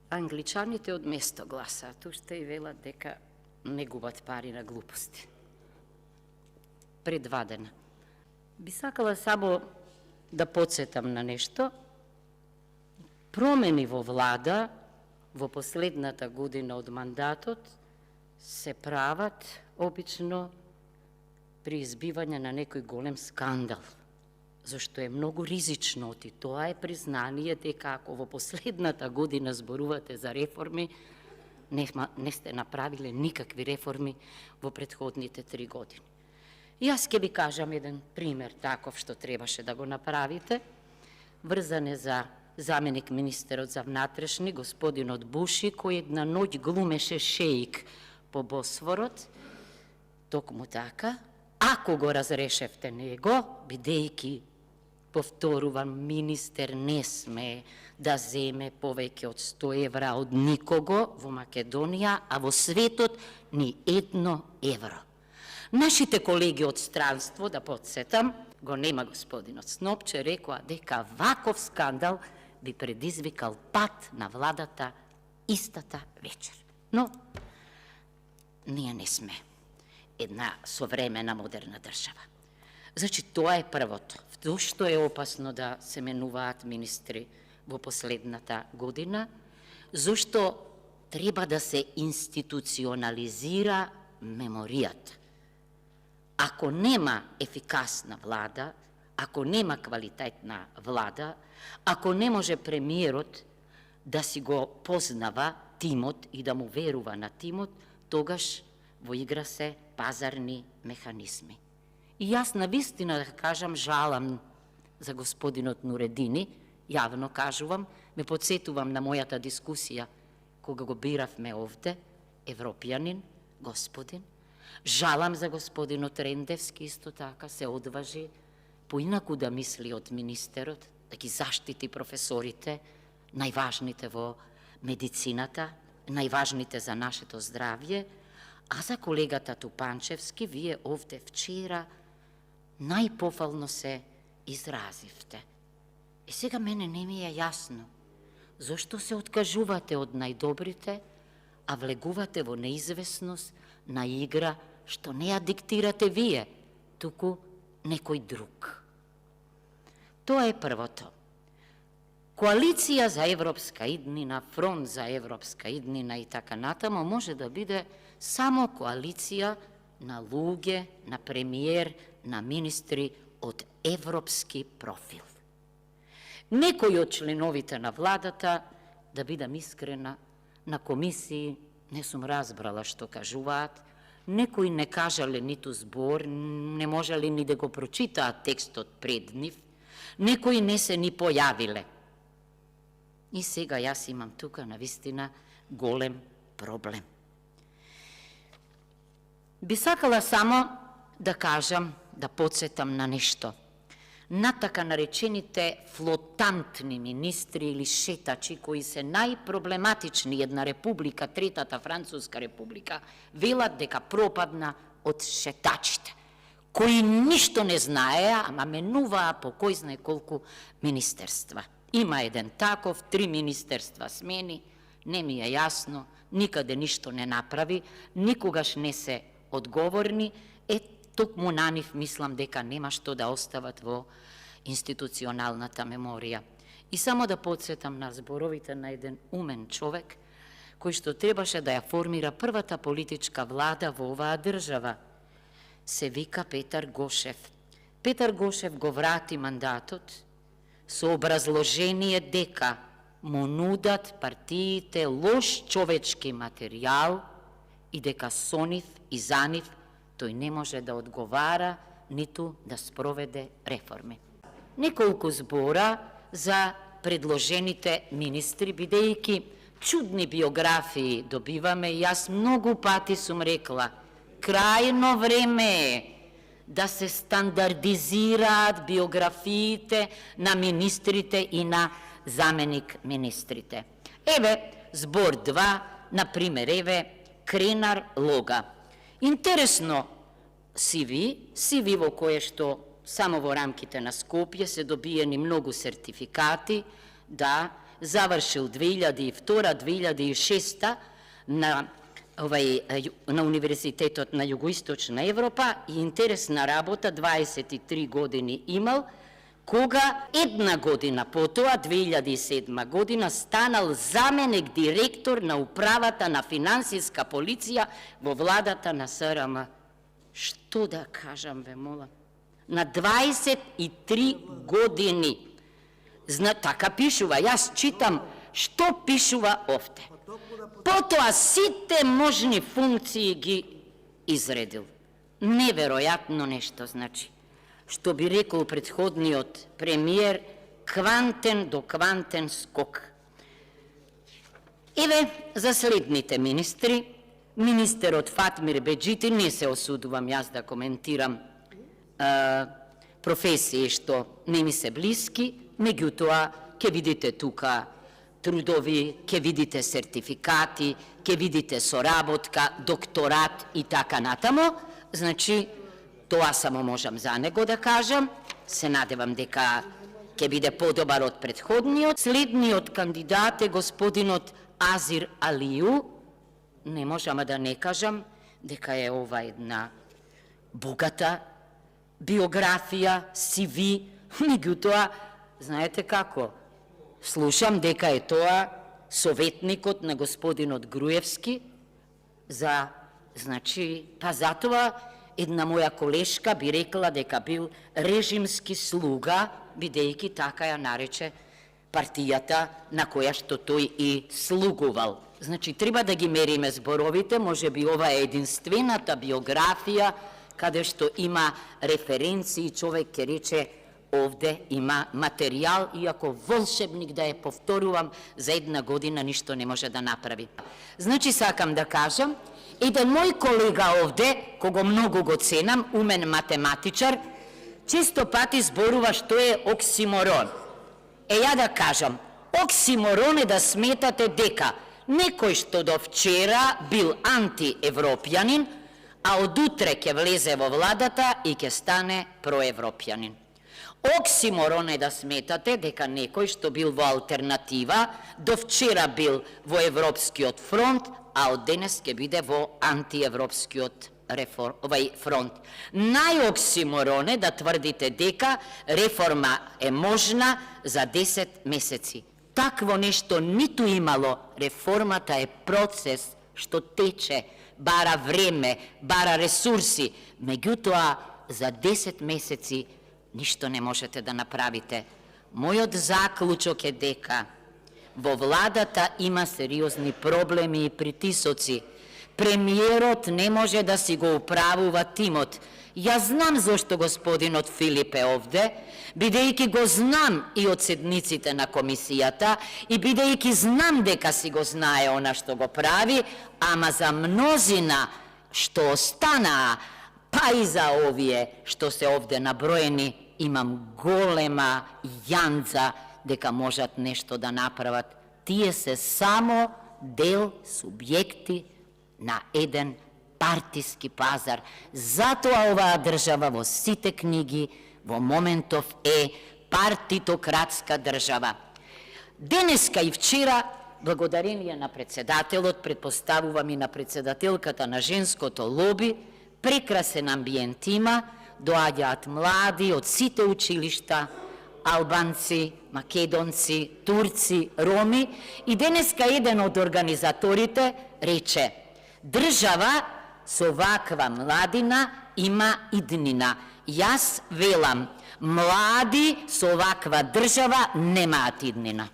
англичаните од место гласаат, уште и велат дека не губат пари на глупости. Предвадена. Би сакала само да подсетам на нешто. Промени во влада во последната година од мандатот се прават обично при избивање на некој голем скандал, зашто е многу ризично, и тоа е признание дека ако во последната година зборувате за реформи, не сте направиле никакви реформи во претходните 3 години. И јас ќе ви кажам еден пример таков што требаше да го направите, врзан е за заменик министерот за внатрешни, господинот Буши, кој една ноќ глумеше шеик по Босфорот. Токму така, ако го разрешевте него, бидејќи, повторувам, министер не сме да земе повеќе од 100 евра од никого во Македонија, а во светот ни 1 евро. Нашите колеги од странство, да подсетам, го нема господинот Снопче, рекоа дека ваков скандал би предизвикал пат на владата истата вечер. Но ние не сме една современа модерна држава. Значи, тоа е првото. Зошто е опасно да се менуваат министри во последната година? Зошто треба да се институционализира меморијата? Ако нема ефикасна влада, ако нема квалитетна влада, ако не може премиерот да си го познава тимот и да му верува на тимот, тогаш во игра се пазарни механизми. И јас навистина да кажам, жалам за господинот Нуредини, јавно кажувам, ме подсетувам на мојата дискусија кога го биравме овде, европјанин, господин. Жалам за господинот Рендевски, исто така се одважи поинаку да мисли од министерот, да ги заштити професорите, најважните во медицината, најважните за нашето здравје, а за колегата Тупанчевски, вие овде вчера најпофално се изразивте. И сега мене не ми е јасно, зошто се откажувате од најдобрите, а влегувате во неизвестност на игра што не ја диктирате вие, туку некој друг. Тоа е првото. Коалиција за европска иднина, фронт за европска иднина и така натаму може да биде само коалиција на луѓе, на премиер, на министри од европски профил. Некој од членовите на владата, да бидам искрена, на комисии не сум разбрала што кажуваат, некои не кажале ниту збор, не можеле ни да го прочитаат текстот пред нив, некои не се ни појавиле. И сега јас имам тука навистина голем проблем. Би сакала само да кажам, да подсетам на нешто. На така наречените флотантни министри или шетачи, кои се најпроблематични една република, Третата Француска република, велат дека пропадна од шетачите, кои ништо не знаеа, ама менуваа по кој знае колку министерства. Има еден таков, 3 министерства смени, не ми е јасно, никаде ништо не направи, никогаш не се одговорни, токму на нив мислам дека нема што да остават во институционалната меморија. И само да подсетам на зборовите на еден умен човек, кој што требаше да ја формира првата политичка влада во оваа држава. Се вика Петар Гошев. Петар Гошев го врати мандатот со образложение дека му нудат партиите лош човечки материјал и дека со нив и за нив тој не може да одговара, ниту да спроведе реформи. Неколку збора за предложените министри, бидејќи чудни биографии добиваме, и јас многу пати сум рекла, крајно време е да се стандардизираат биографиите на министрите и на заменик министрите. Еве, збор 2, например, еве, Кренар Лога. Интересно CV во кое што само во рамките на Скопје се добиени многу сертификати, да, завршил 2002-2006 на Универзитетот на Југоисточна Европа и интересна работа 23 години имал, кога една година потоа, 2007 година, станал заменик директор на управата на финансиска полиција во владата на СРМ. Што да кажам, ве молам? На 23 години. Така пишува, јас читам што пишува овде. Потоа сите можни функции ги изредил. Неверојатно нешто, значи. Што би рекол претходниот премиер, квантен до квантен скок. Еве, за следните министри, министерот Фатмир Беџити, не се осудувам јас да коментирам професии што не ми се блиски, меѓутоа, ќе видите тука трудови, ќе видите сертификати, ќе видите соработка, докторат и така натамо. Значи, тоа само можам за него да кажам. Се надевам дека ќе биде подобар од претходниот. Следниот кандидат е господинот Азир Алију. Не можам да не кажам дека е ова една богата биографија, CV, меѓутоа, знаете како, слушам дека е тоа советникот на господинот Груевски за, значи, па затоа една моја колешка би рекла дека бил режимски слуга, бидејќи така ја нарече партијата на која што тој и слугувал. Значи, треба да ги мериме зборовите, може би ова е единствената биографија каде што има референции, човек ќе рече овде има материјал, иако волшебник да ја повторувам, за една година ништо не може да направи. Значи, сакам да кажам, еден мој колега овде, кого многу го ценам, умен математичар, често пати зборува што е оксиморон. Ја да кажам, оксиморон е да сметате дека некој што до вчера бил антиевропјанин, а од утре ќе влезе во владата и ќе стане проевропјанин. Оксиморон е да сметате дека некој што бил во алтернатива, до вчера бил во Европскиот фронт, а од денес ќе биде во антиевропскиот фронт. Најоксиморон е да тврдите дека реформа е можна за 10 месеци. Такво нешто ниту имало. Реформата е процес што тече, бара време, бара ресурси. Меѓутоа, за 10 месеци ништо не можете да направите. Мојот заклучок е дека во владата има сериозни проблеми и притисоци. Премиерот не може да си го управува тимот. Јас знам зошто господинот Филип е овде, бидејќи го знам и од седниците на комисијата, и бидејќи знам дека си го знае она што го прави, ама за мнозина што останаа, па и за овие што се овде наброени, имам голема јанза дека можат нешто да направат. Тие се само дел, субјекти на еден партиски пазар. Затоа оваа држава во сите книги во моментов е партитократска држава. Денеска и вчера, благодарение на председателот, предпоставувам и на председателката на женското лоби, прекрасен амбиент има, доаѓаат млади од сите училишта, албанци, македонци, турци, роми, и денеска еден од организаторите рече: држава со ваква младина има иднина. Јас велам, млади со ваква држава немаат иднина.